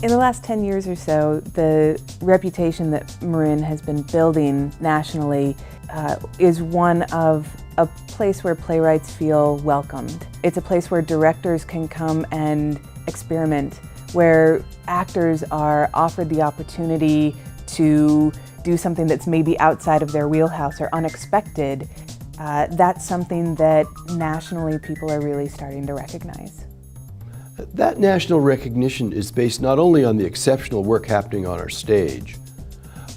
In the last 10 years or so, the reputation that Marin has been building nationally is one of a place where playwrights feel welcomed. It's a place where directors can come and experiment, where actors are offered the opportunity to do something that's maybe outside of their wheelhouse or unexpected. That's something that nationally people are really starting to recognize. That national recognition is based not only on the exceptional work happening on our stage,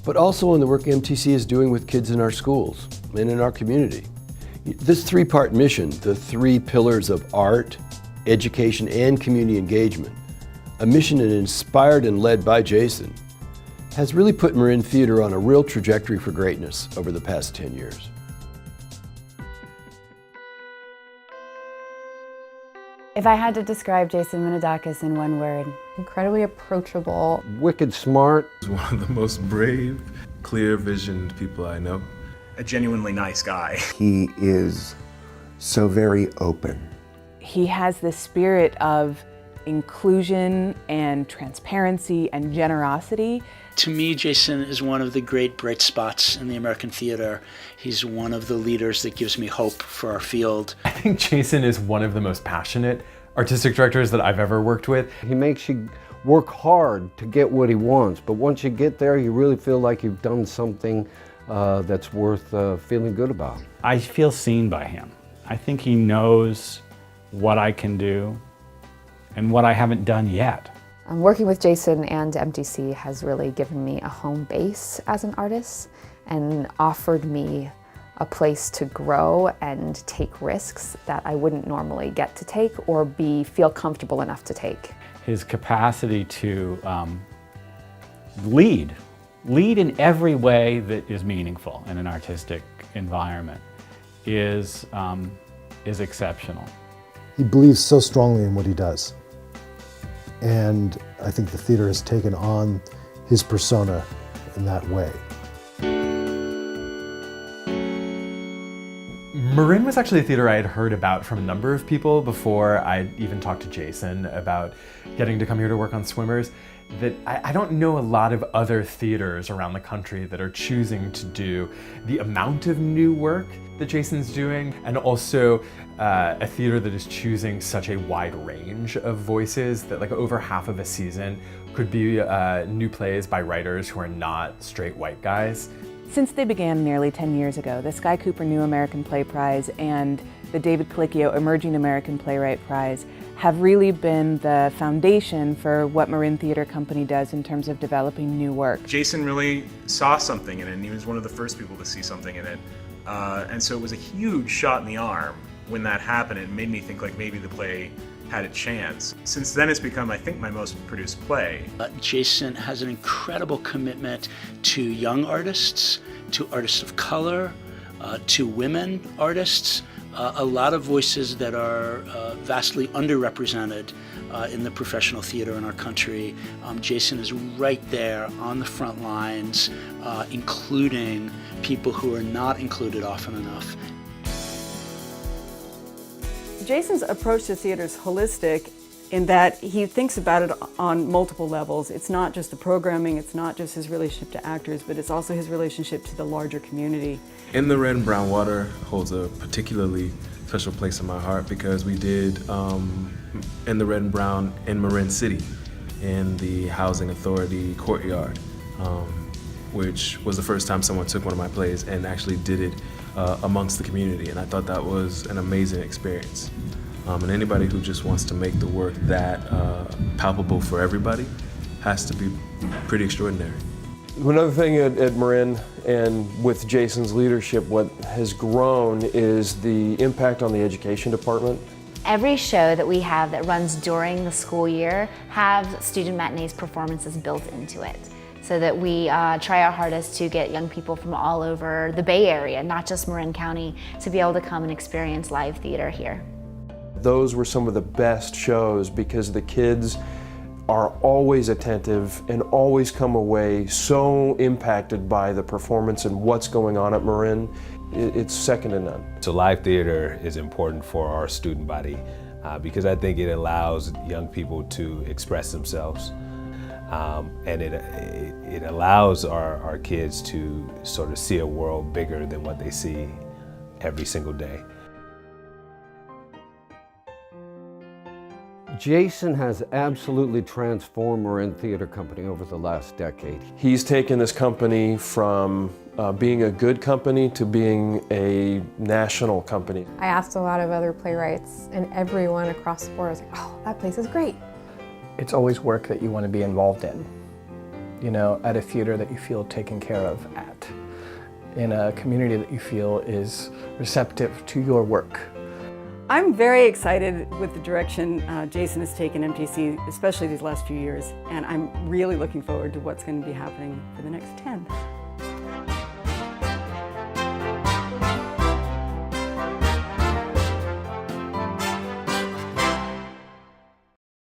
but also on the work MTC is doing with kids in our schools and in our community. This three-part mission, the three pillars of art, education, and community engagement, a mission that inspired and led by Jasson, has really put Marin Theatre on a real trajectory for greatness over the past 10 years. If I had to describe Jasson Minadakis in one word: incredibly approachable. Wicked smart. He's one of the most brave, clear-visioned people I know. A genuinely nice guy. He is so very open. He has this spirit of inclusion and transparency and generosity. To me, Jasson is one of the great bright spots in the American theater. He's one of the leaders that gives me hope for our field. I think Jasson is one of the most passionate artistic directors that I've ever worked with. He makes you work hard to get what he wants, but once you get there, you really feel like you've done something that's worth feeling good about. I feel seen by him. I think he knows what I can do and what I haven't done yet. Working with Jasson and MTC has really given me a home base as an artist and offered me a place to grow and take risks that I wouldn't normally get to take or feel comfortable enough to take. His capacity to lead in every way that is meaningful in an artistic environment is exceptional. He believes so strongly in what he does. And I think the theater has taken on his persona in that way. Marin was actually a theater I had heard about from a number of people before I even talked to Jasson about getting to come here to work on Swimmers. That I don't know a lot of other theaters around the country that are choosing to do the amount of new work that Jasson's doing, and also a theater that is choosing such a wide range of voices that like over half of a season could be new plays by writers who are not straight white guys. Since they began nearly 10 years ago, the Sky Cooper New American Play Prize and the David Colicchio Emerging American Playwright Prize have really been the foundation for what Marin Theatre Company does in terms of developing new work. Jasson really saw something in it, and he was one of the first people to see something in it. And so it was a huge shot in the arm when that happened. It made me think like maybe the play had a chance. Since then it's become, I think, my most produced play. Jasson has an incredible commitment to young artists, to artists of color, to women artists, a lot of voices that are vastly underrepresented in the professional theater in our country. Jasson is right there on the front lines, including people who are not included often enough. Jasson's approach to theater is holistic in that he thinks about it on multiple levels. It's not just the programming, it's not just his relationship to actors, but it's also his relationship to the larger community. In the Red and Brown Water holds a particularly special place in my heart because we did In the Red and Brown in Marin City in the Housing Authority courtyard, which was the first time someone took one of my plays and actually did it amongst the community, and I thought that was an amazing experience. And anybody who just wants to make the work that palpable for everybody has to be pretty extraordinary. Another thing at Marin and with Jasson's leadership, what has grown is the impact on the education department. Every show that we have that runs during the school year have student matinees performances built into it, so that we try our hardest to get young people from all over the Bay Area, not just Marin County, to be able to come and experience live theater here. Those were some of the best shows because the kids are always attentive and always come away so impacted by the performance and what's going on at Marin. It's second to none. So live theater is important for our student body because I think it allows young people to express themselves. And it allows our kids to sort of see a world bigger than what they see every single day. Jasson has absolutely transformed Marin Theatre Company over the last decade. He's taken this company from being a good company to being a national company. I asked a lot of other playwrights, and everyone across the board was like, oh, that place is great. It's always work that you want to be involved in, you know, at a theater that you feel taken care of at, in a community that you feel is receptive to your work. I'm very excited with the direction Jasson has taken MTC, especially these last few years, and I'm really looking forward to what's going to be happening for the next 10.